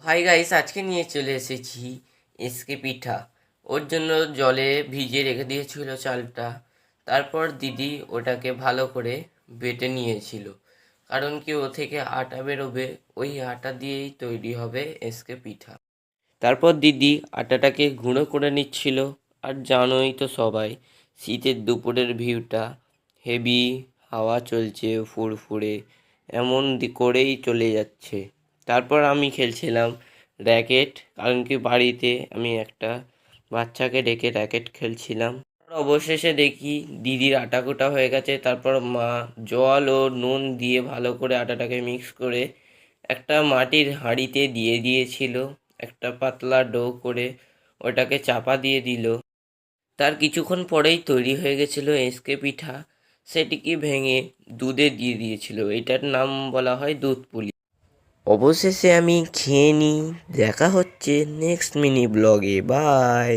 Hi guys, আজকে নিয়ে চলে এসেছি এসকে পিঠা। ওর জন্য জলে ভিজিয়ে রেখে দিয়েছিল চালটা। তারপর দিদি ওটাকে ভালো করে বেটে নিয়েছিল, কারণ কি ও থেকে আটা বেরোবে, ওই আটা দিয়েই তৈরি হবে এসকে পিঠা। তারপর দিদি আটাটাকে গুঁড়ো করে নিচ্ছিল। আর জানোই তো সবাই, শীতের দুপুরের ভিউটা হেভি, হাওয়া চলছে ফুরফুরে, এমন করেই চলে যাচ্ছে। তারপর আমি খেলছিলাম র্যাকেট, কারণ কি বাড়িতে আমি একটা বাচ্চাকে ডেকে র্যাকেট খেলছিলাম। অবশেষে দেখি দিদির আটা কোটা হয়ে গেছে। তারপর মা জল ও নুন দিয়ে ভালো করে আটাটাকে মিক্স করে একটা মাটির হাঁড়িতে দিয়ে দিয়েছিল, একটা পাতলা ডো করে ওটাকে চাপা দিয়ে দিল। তার কিছুক্ষণ পরেই তৈরি হয়ে গেছিল এসকে পিঠা। সেটিকে ভেঙে দুধে দিয়ে দিয়েছিল, এটার নাম বলা হয় দুধ পুলি। অবশেষে আমি খেয়ে নিই। দেখা হচ্ছে নেক্সট মিনি ব্লগে, বাই।